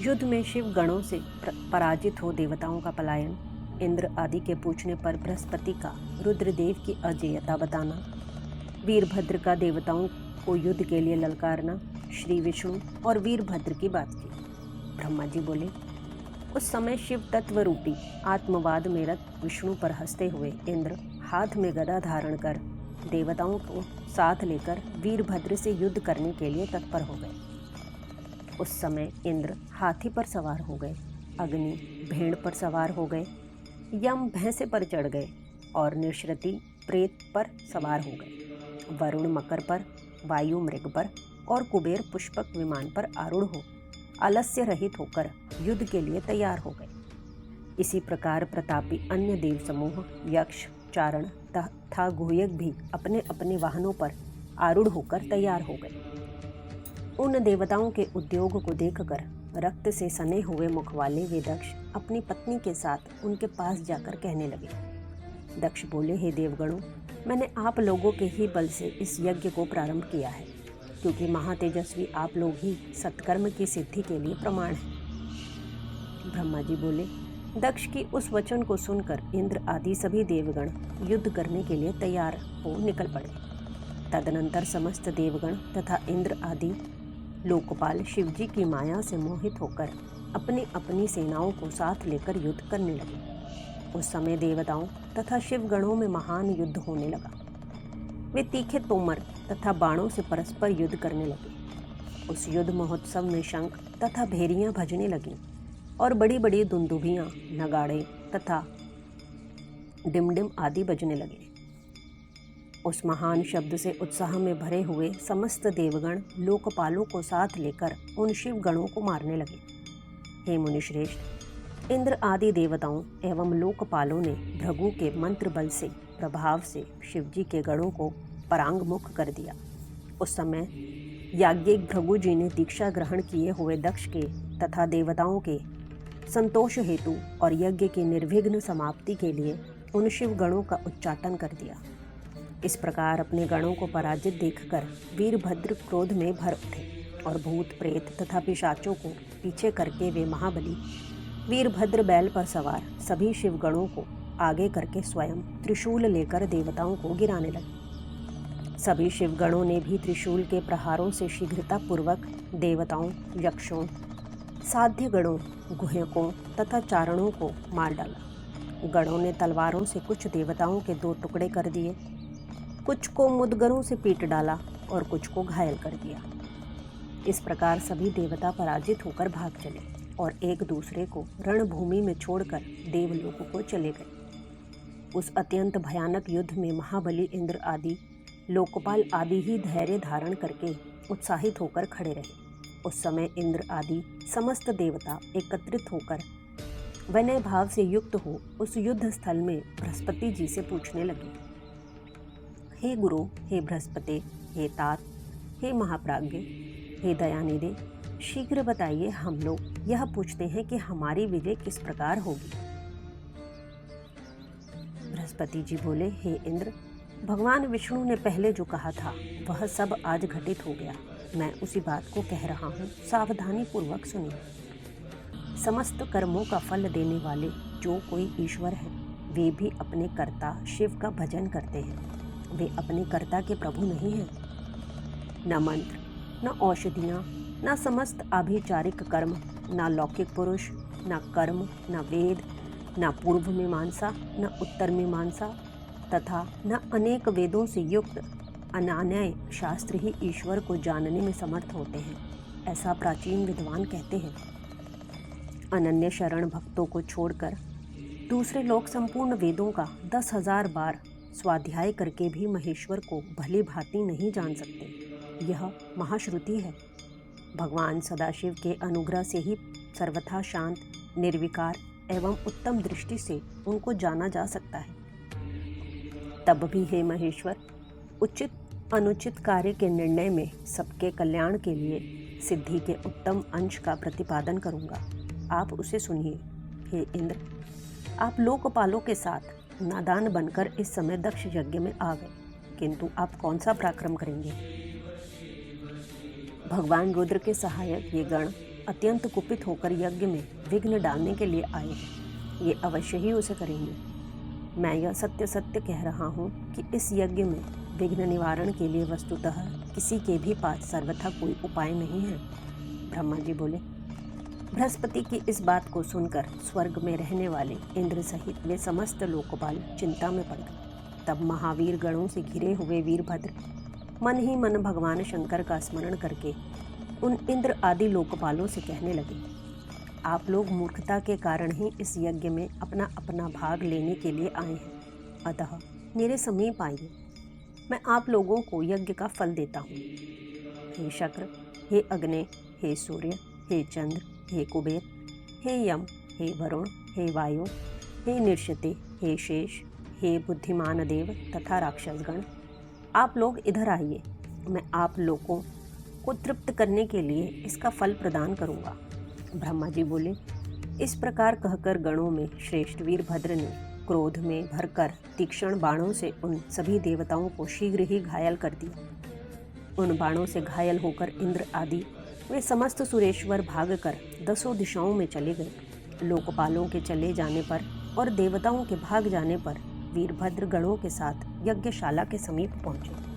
युद्ध में शिव गणों से पराजित हो देवताओं का पलायन, इंद्र आदि के पूछने पर बृहस्पति का रुद्रदेव की अजेयता बताना, वीरभद्र का देवताओं को युद्ध के लिए ललकारना, श्री विष्णु और वीरभद्र की बात की। ब्रह्मा जी बोले, उस समय शिव तत्व रूपी आत्मवाद में रत विष्णु पर हंसते हुए इंद्र हाथ में गदा धारण कर देवताओं को साथ लेकर वीरभद्र से युद्ध करने के लिए तत्पर हो गए। उस समय इंद्र हाथी पर सवार हो गए, अग्नि भेड़ पर सवार हो गए, यम भैंसे पर चढ़ गए और निश्रति प्रेत पर सवार हो गए। वरुण मकर पर, वायु मृग पर और कुबेर पुष्पक विमान पर आरूढ़ हो आलस्य रहित होकर युद्ध के लिए तैयार हो गए। इसी प्रकार प्रतापी अन्य देव समूह, यक्ष, चारण तथा गुहयक भी अपने अपने वाहनों पर आरूढ़ होकर तैयार हो गए। उन देवताओं के उद्योग को देखकर रक्त से सने हुए मुख वाले वे दक्ष अपनी पत्नी के साथ उनके पास जाकर कहने लगे। दक्ष बोले, हे देवगणों, मैंने आप लोगों के ही बल से इस यज्ञ को प्रारंभ किया है, क्योंकि महातेजस्वी आप लोग ही सत्कर्म की सिद्धि के लिए प्रमाण हैं। ब्रह्मा जी बोले, दक्ष की उस वचन को सुनकर इंद्र आदि सभी देवगण युद्ध करने के लिए तैयार हो निकल पड़े। तदनंतर समस्त देवगण तथा इंद्र आदि लोकपाल शिवजी की माया से मोहित होकर अपनी अपनी सेनाओं को साथ लेकर युद्ध करने लगे। उस समय देवताओं तथा शिवगणों में महान युद्ध होने लगा। वे तीखे तोमर तथा बाणों से परस्पर युद्ध करने लगे। उस युद्ध महोत्सव में शंख तथा भेरियां भजने लगीं और बड़ी बड़ी दुंदुभियां, नगाड़े तथा डिमडिम आदि बजने लगे। उस महान शब्द से उत्साह में भरे हुए समस्त देवगण लोकपालों को साथ लेकर उन शिव गणों को मारने लगे। हे मुनिश्रेष्ठ, इंद्र आदि देवताओं एवं लोकपालों ने भृगु के मंत्र बल से प्रभाव से शिवजी के गणों को परांगमुख कर दिया। उस समय याज्ञिक भृगु जी ने दीक्षा ग्रहण किए हुए दक्ष के तथा देवताओं के संतोष हेतु और यज्ञ की निर्विघ्न समाप्ति के लिए उन शिव गणों का उच्चाटन कर दिया। इस प्रकार अपने गणों को पराजित देखकर वीरभद्र क्रोध में भर उठे और भूत प्रेत तथा पिशाचों को पीछे करके वे महाबली वीरभद्र बैल पर सवार सभी शिवगणों को आगे करके स्वयं त्रिशूल लेकर देवताओं को गिराने लगे। सभी शिवगणों ने भी त्रिशूल के प्रहारों से शीघ्रतापूर्वक देवताओं, यक्षों, साध्य गणों, गुहयकों तथा चारणों को मार डाला। गणों ने तलवारों से कुछ देवताओं के 2 टुकड़े कर दिए, कुछ को मुदगरों से पीट डाला और कुछ को घायल कर दिया। इस प्रकार सभी देवता पराजित होकर भाग चले और एक दूसरे को रणभूमि में छोड़कर देवलोकों को चले गए। उस अत्यंत भयानक युद्ध में महाबली इंद्र आदि लोकपाल आदि ही धैर्य धारण करके उत्साहित होकर खड़े रहे। उस समय इंद्र आदि समस्त देवता एकत्रित होकर विनय भाव से युक्त हो उस युद्ध स्थल में बृहस्पति जी से पूछने लगे, हे गुरु, हे बृहस्पति, हे तात, हे महाप्राज्ञ, हे दयानिधे, शीघ्र बताइए, हम लोग यह पूछते हैं कि हमारी विजय किस प्रकार होगी। बृहस्पति जी बोले, हे इंद्र, भगवान विष्णु ने पहले जो कहा था वह सब आज घटित हो गया। मैं उसी बात को कह रहा हूँ, सावधानी पूर्वक सुनिए। समस्त कर्मों का फल देने वाले जो कोई ईश्वर है, वे भी अपने कर्ता शिव का भजन करते हैं। वे अपने कर्ता के प्रभु नहीं हैं। न मंत्र, न औषधियाँ, न समस्त आभिचारिक कर्म, न लौकिक पुरुष, न कर्म, न वेद, न पूर्व मीमांसा, न उत्तर मीमांसा तथा न अनेक वेदों से युक्त अनान्य शास्त्र ही ईश्वर को जानने में समर्थ होते हैं, ऐसा प्राचीन विद्वान कहते हैं। अनन्य शरण भक्तों को छोड़कर दूसरे लोग संपूर्ण वेदों का 10,000 बार स्वाध्याय करके भी महेश्वर को भली भांति नहीं जान सकते। यह महाश्रुति है। भगवान सदाशिव के अनुग्रह से ही सर्वथा शांत, निर्विकार एवं उत्तम दृष्टि से उनको जाना जा सकता है। तब भी हे महेश्वर, उचित अनुचित कार्य के निर्णय में सबके कल्याण के लिए सिद्धि के उत्तम अंश का प्रतिपादन करूंगा। आप उसे सुनिए। हे इंद्र, आप लोकपालों के साथ नादान बनकर इस समय दक्ष यज्ञ में आ गए, किंतु आप कौन सा पराक्रम करेंगे? भगवान रुद्र के सहायक ये गण अत्यंत कुपित होकर यज्ञ में विघ्न डालने के लिए आए हैं। ये अवश्य ही उसे करेंगे। मैं यह सत्य सत्य कह रहा हूँ कि इस यज्ञ में विघ्न निवारण के लिए वस्तुतः किसी के भी पास सर्वथा कोई उपाय नहीं है। ब्रह्मा जी बोले। बृहस्पति की इस बात को सुनकर स्वर्ग में रहने वाले इंद्र सहित वे समस्त लोकपाल चिंता में पड़ गए। तब महावीर गणों से घिरे हुए वीरभद्र मन ही मन भगवान शंकर का स्मरण करके उन इंद्र आदि लोकपालों से कहने लगे, आप लोग मूर्खता के कारण ही इस यज्ञ में अपना अपना भाग लेने के लिए आए हैं। अतः मेरे समीप आइए, मैं आप लोगों को यज्ञ का फल देता हूँ। हे शक्र, हे अग्नि, हे सूर्य, हे चंद्र, हे कुबेर, हे यम, हे वरुण, हे वायु, हे निश्चिते, हे शेष, हे बुद्धिमान देव तथा राक्षसगण, आप लोग इधर आइए। मैं आप लोगों को तृप्त करने के लिए इसका फल प्रदान करूँगा। ब्रह्मा जी बोले। इस प्रकार कहकर गणों में श्रेष्ठ वीरभद्र ने क्रोध में भरकर तीक्ष्ण बाणों से उन सभी देवताओं को शीघ्र ही घायल कर दिया। उन बाणों से घायल होकर इंद्र आदि वे समस्त सुरेश्वर भागकर 10 दिशाओं में चले गए। लोकपालों के चले जाने पर और देवताओं के भाग जाने पर वीरभद्र गणों के साथ यज्ञशाला के समीप पहुंचे।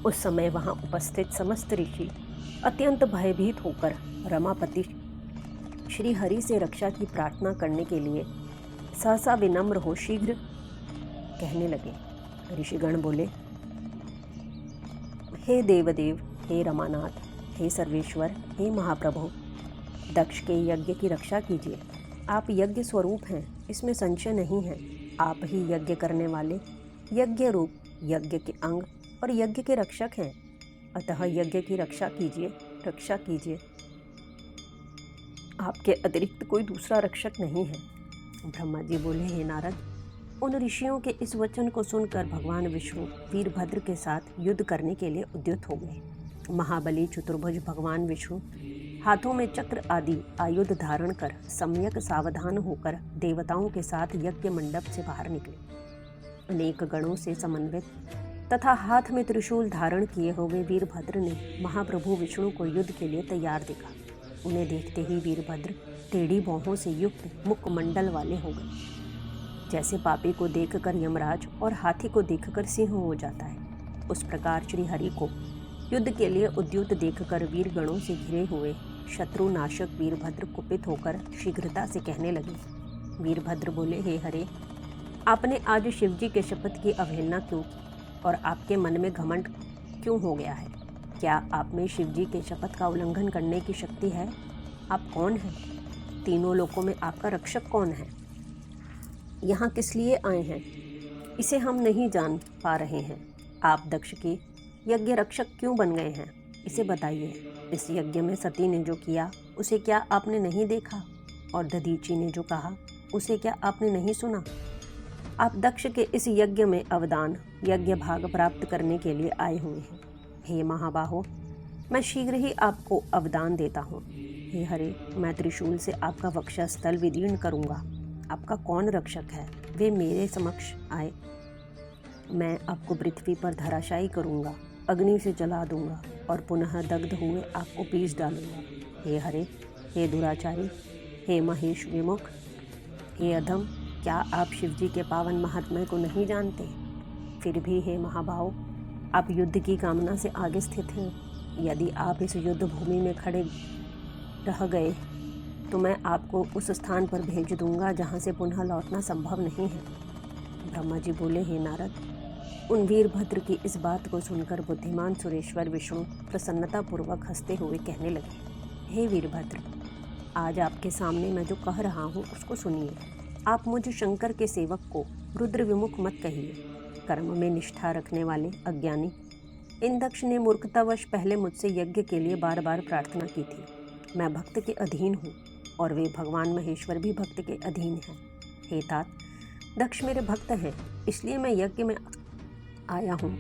उस समय वहां उपस्थित समस्त ऋषि अत्यंत भयभीत होकर रमापति श्री हरि से रक्षा की प्रार्थना करने के लिए सहसा विनम्र हो शीघ्र कहने लगे। ऋषिगण बोले, हे देवदेव, हे रमानाथ, हे सर्वेश्वर, हे महाप्रभु, दक्ष के यज्ञ की रक्षा कीजिए। आप यज्ञ स्वरूप हैं, इसमें संशय नहीं है। आप ही यज्ञ करने वाले, यज्ञ रूप, यज्ञ के अंग और यज्ञ के रक्षक हैं। अतः यज्ञ की रक्षा कीजिए, रक्षा कीजिए। आपके अतिरिक्त कोई दूसरा रक्षक नहीं है। ब्रह्मा जी बोले, हे नारद, उन ऋषियों के इस वचन को सुनकर भगवान विष्णु वीरभद्र के साथ युद्ध करने के लिए उद्युत हो गए। महाबली चतुर्भुज भगवान विष्णु हाथों में चक्र आदि आयुध धारण कर सम्यक सावधान होकर देवताओं के साथ यज्ञ मंडप से बाहर निकले। अनेक गणों से समन्वित तथा हाथ में त्रिशूल धारण किए हुए वीरभद्र ने महाप्रभु विष्णु को युद्ध के लिए तैयार देखा। उन्हें देखते ही वीरभद्र टेढ़ी भौहों से युक्त मुखमंडल वाले हो गए। जैसे पापी को देखकर यमराज और हाथी को देखकर सिंह हो जाता है, उस प्रकार श्री हरि को युद्ध के लिए उद्युत देखकर वीर गणों से घिरे हुए शत्रुनाशक वीरभद्र कुपित होकर शीघ्रता से कहने लगे। वीरभद्र बोले, हे हरे, आपने आज शिवजी के शपथ की अवहेलना क्यों की और आपके मन में घमंड क्यों हो गया है? क्या आप में शिवजी के शपथ का उल्लंघन करने की शक्ति है? आप कौन हैं? तीनों लोकों में आपका रक्षक कौन है? यहाँ किस लिए आए हैं, इसे हम नहीं जान पा रहे हैं। आप दक्ष के यज्ञ रक्षक क्यों बन गए हैं, इसे बताइए। इस यज्ञ में सती ने जो किया उसे क्या आपने नहीं देखा, और दधीची ने जो कहा उसे क्या आपने नहीं सुना? आप दक्ष के इस यज्ञ में अवदान, यज्ञ भाग प्राप्त करने के लिए आए हुए हैं। हे महाबाहो, मैं शीघ्र ही आपको अवदान देता हूँ। हे हरे, मैं त्रिशूल से आपका वक्षस्थल विदीर्ण करूँगा। आपका कौन रक्षक है, वे मेरे समक्ष आए। मैं आपको पृथ्वी पर धराशायी करूँगा, अग्नि से जला दूंगा और पुनः दग्ध हुए आपको पीस डालूंगा। हे हरे, हे दुराचारी, हे महेश विमुख, हे अधम, क्या आप शिवजी के पावन महात्म्य को नहीं जानते? फिर भी हे महाभाव, आप युद्ध की कामना से आगे स्थित हैं। यदि आप इस युद्ध भूमि में खड़े रह गए तो मैं आपको उस स्थान पर भेज दूंगा जहाँ से पुनः लौटना संभव नहीं है। ब्रह्मा जी बोले, हे नारद, उन वीरभद्र की इस बात को सुनकर बुद्धिमान सुरेश्वर विष्णु प्रसन्नतापूर्वक हंसते हुए कहने लगे, हे वीरभद्र, आज आपके सामने मैं जो कह रहा हूँ उसको सुनिए। आप मुझ शंकर के सेवक को रुद्र विमुख मत कहिए। कर्म में निष्ठा रखने वाले अज्ञानी इन दक्ष ने मूर्खतावश पहले मुझसे यज्ञ के लिए बार बार प्रार्थना की थी। मैं भक्त के अधीन हूँ और वे भगवान महेश्वर भी भक्त के अधीन हैं। हे तात, दक्ष मेरे भक्त हैं, इसलिए मैं यज्ञ में आया हूँ।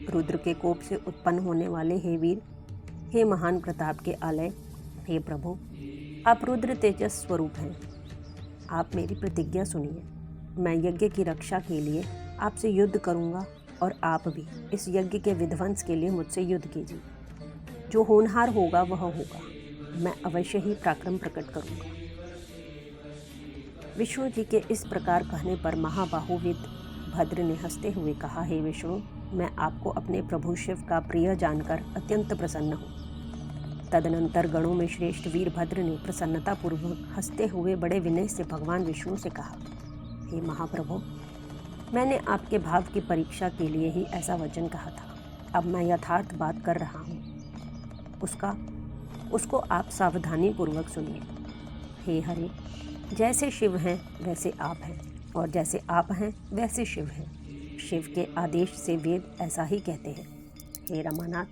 रुद्र के कोप से उत्पन्न होने वाले हे वीर, हे महान प्रताप के आलय, हे प्रभु, आप रुद्र तेजस स्वरूप हैं। आप मेरी प्रतिज्ञा सुनिए। मैं यज्ञ की रक्षा के लिए आपसे युद्ध करूंगा और आप भी इस यज्ञ के विध्वंस के लिए मुझसे युद्ध कीजिए। जो होनहार होगा वह होगा। मैं अवश्य ही पराक्रम प्रकट करूँगा। विष्णु जी के इस प्रकार कहने पर महाबाहु वीरभद्र ने हंसते हुए कहा, हे विष्णु, मैं आपको अपने प्रभु शिव का प्रिय जानकर अत्यंत प्रसन्न हूँ। तदनंतर गणों में श्रेष्ठ वीरभद्र ने प्रसन्नतापूर्वक हंसते हुए बड़े विनय से भगवान विष्णु से कहा, हे महाप्रभु, मैंने आपके भाव की परीक्षा के लिए ही ऐसा वचन कहा था। अब मैं यथार्थ बात कर रहा हूँ, उसको आप सावधानी पूर्वक सुनिए। हे हरे, जैसे शिव हैं वैसे आप हैं, और जैसे आप हैं वैसे शिव हैं। शिव के आदेश से वेद ऐसा ही कहते हैं। हे रमानाथ,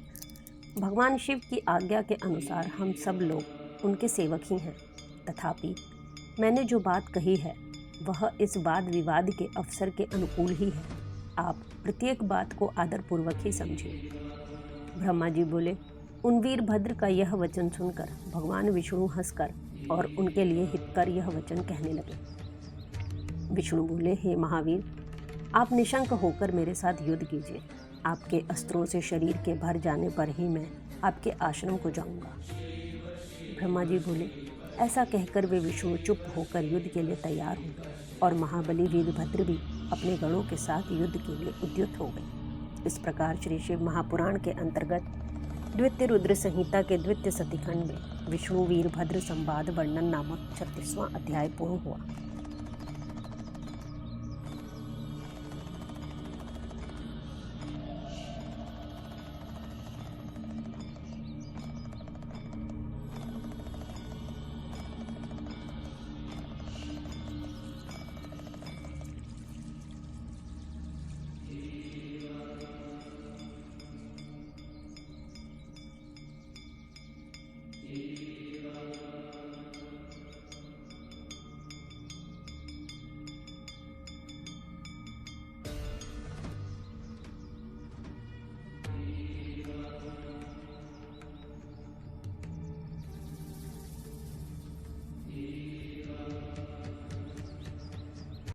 भगवान शिव की आज्ञा के अनुसार हम सब लोग उनके सेवक ही हैं। तथापि मैंने जो बात कही है वह इस वाद विवाद के अवसर के अनुकूल ही है। आप प्रत्येक बात को आदरपूर्वक ही समझिए। ब्रह्मा जी बोले, उन वीरभद्र का यह वचन सुनकर भगवान विष्णु हंसकर और उनके लिए हितकर यह वचन कहने लगे। विष्णु बोले, हे महावीर, आप निशंक होकर मेरे साथ युद्ध कीजिए। आपके अस्त्रों से शरीर के भर जाने पर ही मैं आपके आश्रम को जाऊंगा। ब्रह्मा जी बोले, ऐसा कहकर वे विष्णु चुप होकर युद्ध के लिए तैयार हो गए और महाबली वीरभद्र भी अपने गणों के साथ युद्ध के लिए उद्युक्त हो गए। इस प्रकार श्री शिव महापुराण के अंतर्गत द्वितीय रुद्र संहिता के द्वितीय सतीखंड में विष्णु वीरभद्र संवाद वर्णन नामक 36वां अध्याय पूर्ण हुआ।